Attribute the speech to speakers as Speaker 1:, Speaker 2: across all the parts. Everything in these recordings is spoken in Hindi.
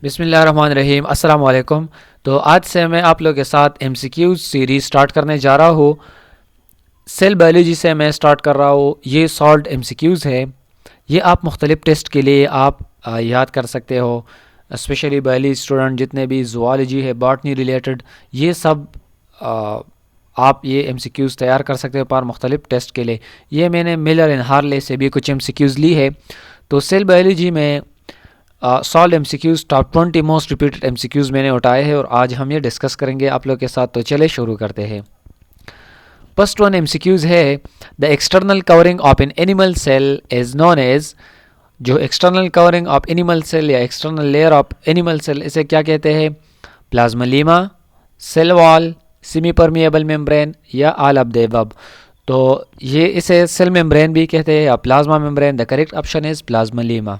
Speaker 1: बिस्मिल्लाहिर्रहमानिर्रहीम अस्सलाम वालेकुम। तो आज से मैं आप लोगों के साथ एमसीक्यूज सीरीज़ स्टार्ट करने जा रहा हूँ। सेल बायोलॉजी से मैं स्टार्ट कर रहा हूँ। ये सॉल्व्ड एमसीक्यूज है। ये आप मुख्तलिफ टेस्ट के लिए आप याद कर सकते हो। स्पेशली बायोलॉजी स्टूडेंट जितने भी ज़ुआलॉजी है, बॉटनी रिलेटेड, ये सब आ, आप ये एमसीक्यूज तैयार कर सकते हो पर मुख्तलिफ टेस्ट के लिए। ये मैंने मिलर एंड हार्ले से भी कुछ एमसीक्यूज ली है। तो सेल बायोलॉजी में solve MCQs top 20 most repeated MCQs मैंने उठाए हैं और आज हम ये डिस्कस करेंगे आप लोग के साथ। तो चले शुरू करते हैं। फर्स्ट वन एमसीक्यूज है, the external covering of an animal cell is known as. जो external covering of animal cell या external layer of animal cell, इसे क्या कहते हैं? Plasmalemma, cell wall, semi permeable membrane या ऑल ऑफ द अबव। तो ये इसे सेल मेम्ब्रेन भी कहते हैं या plasma membrane. The correct option is plasmalemma.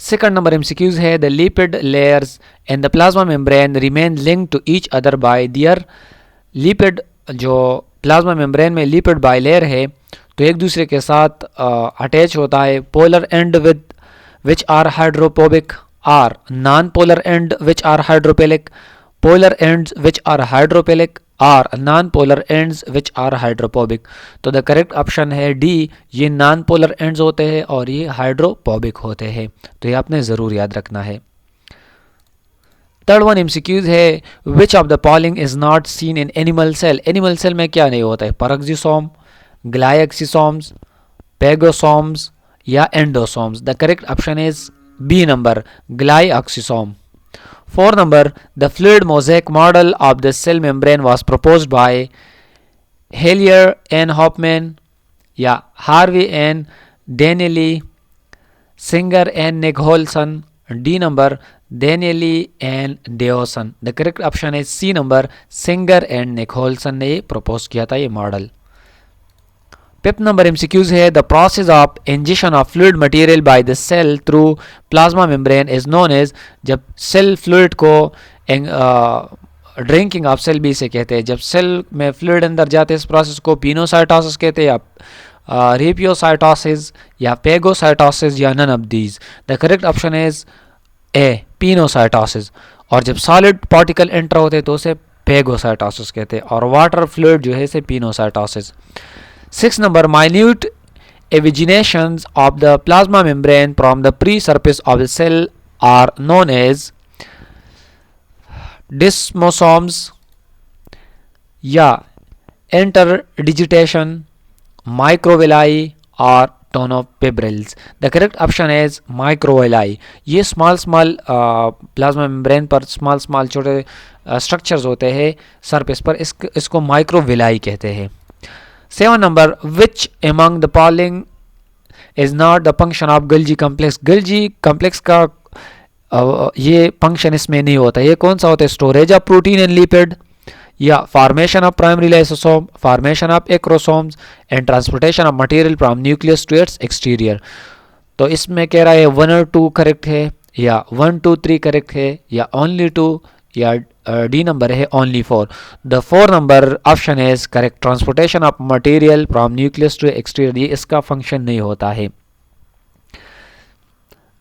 Speaker 1: Second number MCQs है, the lipid layers in the plasma membrane remain linked to each other by their. Lipid, जो प्लाज्मा मेम्ब्रेन में लिपिड बाइलेयर है तो एक दूसरे के साथ अटैच होता है। Polar end with which are hydrophobic are non polar end which are hydrophilic. Polar ends which are hydrophilic are non polar ends which are hydrophobic. तो द करेक्ट ऑप्शन है डी, ये नॉन पोलर एंड्स होते हैं और ये हाइड्रोफोबिक होते हैं। तो ये आपने ज़रूर याद रखना है। थर्ड वन एमसीक्यूज है, which of the following is not seen in animal cell. Animal cell में क्या नहीं होता है? पैराक्सिसोम, ग्लाइक्सिसोम्स, पेगोसोम्स या endosomes. The correct option is B number, glyoxysome. Four number, the fluid mosaic model of the cell membrane was proposed by Helier N. Hoffman, या Harvey N. Danieli, Singer N. Nicholson, D number, Danieli N. Dawson। The correct option is C number, Singer and Nicholson ने propose किया था ये मॉडल। फिफ्थ नंबर एमसीक्यूज है, the process of injection of fluid material by the cell through plasma membrane is known as. जब सेल फ्लूइड को ड्रिंकिंग ऑफ सेल भी इसे कहते हैं। जब सेल में फ्लूइड अंदर जाते हैं इस प्रोसेस को पिनोसाइटोसिस कहते हैं या रेपियोसाइटोसिस या पेगोसाइटोसिस या none of these. The correct option is A, pinocytosis. और जब सॉलिड पार्टिकल एंटर होते हैं तो उसे पेगोसाइटोसिस कहते हैं और वाटर फ्लूइड जो है इसे pinocytosis. Sixth number, minute avaginations of the plasma membrane from the pre-surface of the cell are known as desmosomes या interdigitation, microvilli और tonofibrils। The correct option is microvilli। ये small प्लाज्मा मेम्ब्रेन पर small छोटे स्ट्रक्चर्स होते हैं सरफेस पर, इसको माइक्रोविलाई कहते हैं। 7 number, which among the following is not the function of Golgi complex। Golgi complex का ये फंक्शन इसमें नहीं होता। ये कौन सा होता है? Storage of protein and lipid या formation of primary lysosome, formation of acrosomes and transportation of material from nucleus to its exterior. तो इसमें कह रहा है 1 और 2 करेक्ट है या 1 2 3 करेक्ट है या ओनली 2 या डी नंबर है only 4। The 4 number option is correct, transportation of material from nucleus to exterior, ये इसका फंक्शन नहीं होता है।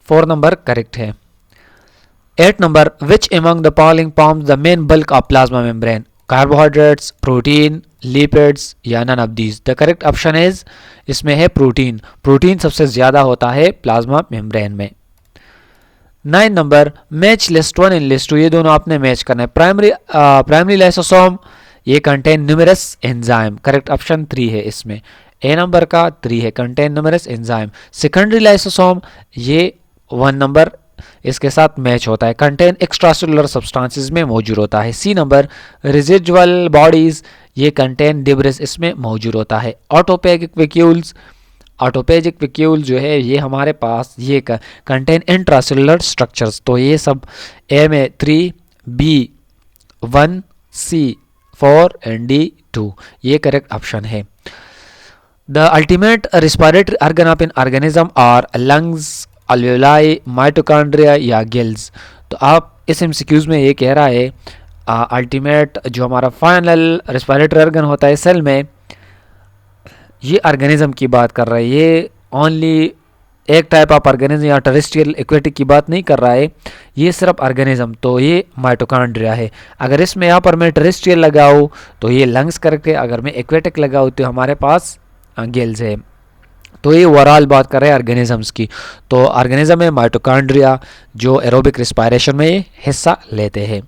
Speaker 1: 4 नंबर करेक्ट है। 8 number, which among the following forms the main bulk of plasma membrane. Carbohydrates, protein, lipids या none of these. The correct option is इसमें है प्रोटीन। प्रोटीन सबसे ज्यादा होता है प्लाज्मा मेम्ब्रेन में। 9 number, match list 1 and list 2, ये दोनों आपने मैच करना है। प्राइमरी लाइसोसोम ये contain numerous enzyme, correct option 3 है इसमें। ए नंबर का 3 है, contain numerous enzyme. Secondary lysosome ये 1 नंबर इसके साथ मैच होता है, कंटेन एक्स्ट्रासेलुलर सब्सटेंसेस में मौजूद होता है। सी नंबर, रेजिडुअल बॉडीज ये कंटेन डिब्रिस इसमें मौजूद होता है। ऑटोपैगिक वैक्यूल्स, ऑटोपेजिक वैक्यूल जो है ये हमारे पास ये कंटेन इंट्रासेलुलर स्ट्रक्चर्स। तो ये सब ए में 3, बी 1, सी 4 एंड डी 2, ये करेक्ट ऑप्शन है। The ultimate respiratory organ of an organism are lungs, alveoli, mitochondria या गिल्स। तो आप इस एमसीक्यूज में ये कह रहा है अल्टीमेट जो हमारा फाइनल रिस्पिरेटरी ऑर्गन होता है सेल में, ये ऑर्गेनिज्म की बात कर रहा है। ये ओनली एक टाइप ऑफ ऑर्गेनिज्म या टेरेस्ट्रियल एक्वेटिक की बात नहीं कर रहा है, ये सिर्फ ऑर्गेनिज्म, तो ये माइटोकॉन्ड्रिया है। अगर इसमें यहाँ पर मैं टेरेस्ट्रियल लगाऊँ तो ये लंग्स करेक्ट है, अगर मैं एक्वेटिक लगाऊँ तो हमारे पास गिल्स है। तो ये ओवरऑल बात कर रहे हैं ऑर्गेनिजम्स की। तो ऑर्गेनिज्म में माइटोकॉन्ड्रिया जो एरोबिक रिस्पायरेशन में हिस्सा लेते हैं।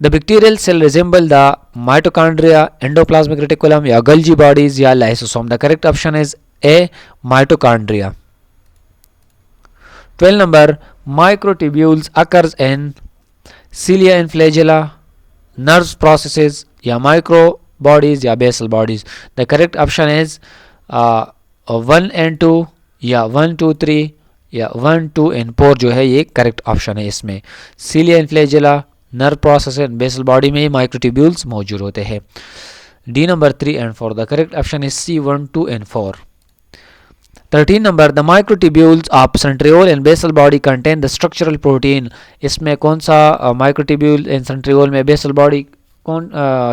Speaker 1: The bacterial cell resemble the mitochondria, endoplasmic reticulum या गोल्जी बॉडीज या lysosome. The correct option is A, mitochondria. 12 number, microtubules occurs in cilia and flagella, nerve processes या micro bodies या basal bodies. The correct option is 1 and 2 या 1, 2, 3 या 1, 2 and 4 जो है ये करेक्ट ऑप्शन है। इसमें cilia and flagella, nerve processes and basal body में microtubules मौजूद होते हैं। D number 3 and 4, the correct option is C, 1, 2 and 4. 13 number, the microtubules of centriole and basal body contain the structural protein. इसमें कौन सा माइक्रोट्यूब्यूल एंड सेंट्रियोल में बेसल बॉडी कौन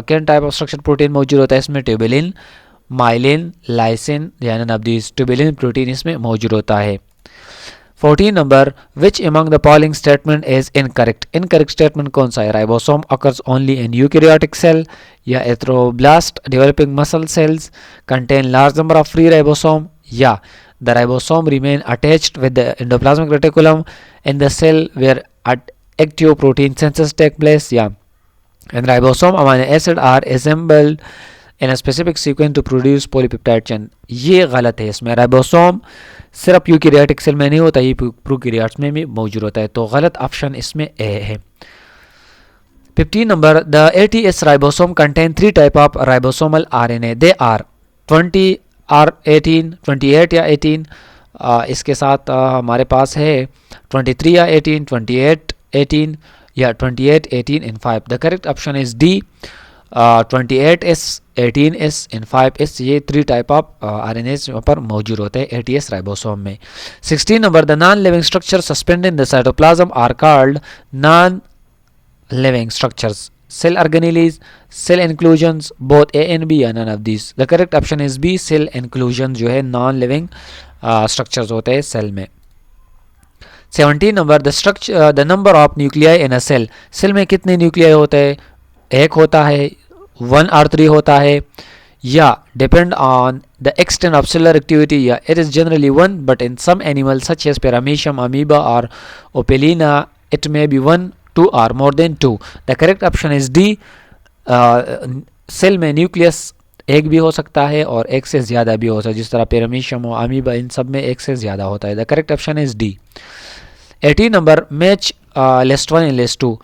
Speaker 1: किन टाइप ऑफ स्ट्रक्चर प्रोटीन मौजूद होता है? इसमें ट्यूबुलिन, माइलिन, लाइसिन या none of these. Tubulin protein इसमें मौजूद होता है। 14 number, which among the following statement is incorrect? Incorrect statement कौन सा है? Ribosome occurs only in eukaryotic cell या एथ्रोब्लास्ट developing muscle cells contain large number of free ribosome या the ribosome remain attached with the endoplasmic reticulum in the cell where active protein synthesis take place या and ribosome amino acid are assembled in a specific sequence to produce polypeptide chain। ये गलत है। इसमें राइबोसोम सिर्फ यूकैरियोटिक सेल में नहीं होता, ये प्रोकैरियोट्स में भी मौजूद होता है। तो गलत ऑप्शन इसमें ए है। 15 number, the ATS ribosome contain 3 type of ribosomal RNA। They are 20 और 18, 28 या 18। इसके साथ हमारे पास है 23 या 18, 28, 18 या 28, 18 and 5। The correct option is D, 28S, 18S and 5S। ये 3 टाइप ऑफ RNAs पर मौजूद होते हैं ATS राइबोसोम में। 16 number, the non living structure suspended in the cytoplasm are called non living structures. cell organelles, cell inclusions, both A and B या none of these। the correct option is B, cell inclusion जो है non living structures होते हैं cell में। 17 number, the number of nuclei in a cell। cell में कितने nuclei होते हैं? 1 होता है, 1 और 3 होता है या depend on the extent of cellular activity या it is generally 1 but in some animals such as paramecium, amoeba or opelina it may be 1, 2 or more than 2। the correct option is D, cell में न्यूक्लियस एक भी हो सकता है और एक से ज़्यादा भी हो सकता है, जिस तरह पेरामीशियम हो, अमीबा, इन सब में एक से ज़्यादा होता है। The correct option is D. 18 number, match list 1 and list 2।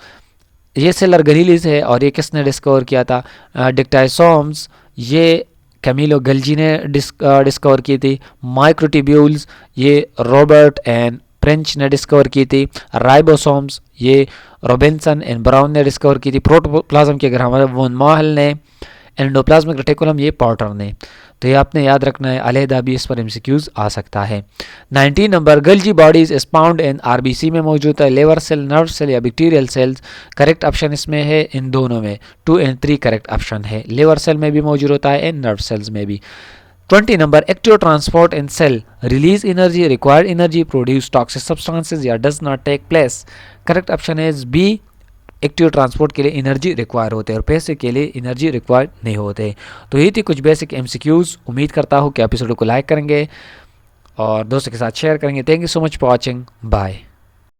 Speaker 1: ये सेल ऑर्गेनेलिस है और ये किसने डिस्कवर किया था? डिक्टाइसोम्स, ये कैमिलो गल्जी ने डिस्कवर की थी। माइक्रोट्यूब्यूल्स, ये रॉबर्ट एंड फ्रेंच ने डिस्कवर की थी। राइबोसोम्स, ये रॉबिन्सन एंड ब्राउन ने डिस्कवर की थी। प्रोटोप्लाज्म की अगर हमारे वोन मॉहल ने। एंडोप्लाज्मिक रेटिकुलम ये पॉटर ने। तो ये आपने याद रखना है, अलहदा भी इस पर MCQs आ सकता है। 19 number, गल्जी bodies is found in RBC में मौजूद है, लेवर सेल, नर्व सेल या बैक्टीरियल सेल्स। करेक्ट ऑप्शन इसमें है इन दोनों में, 2 and 3 करेक्ट ऑप्शन है। लेवर सेल में भी मौजूद होता है एंड नर्व सेल्स में भी। 20 number, active transport in cell release energy, required energy, produce toxic substances या does not take place. Correct option is B, active transport के लिए एनर्जी रिक्वायर होते हैं और पैसे के लिए एनर्जी रिक्वायर नहीं होते। तो ये थी कुछ बेसिक MCQs। उम्मीद करता हूँ कि एपिसोड को लाइक करेंगे और दोस्तों के साथ शेयर करेंगे। Thank you so much for watching, bye.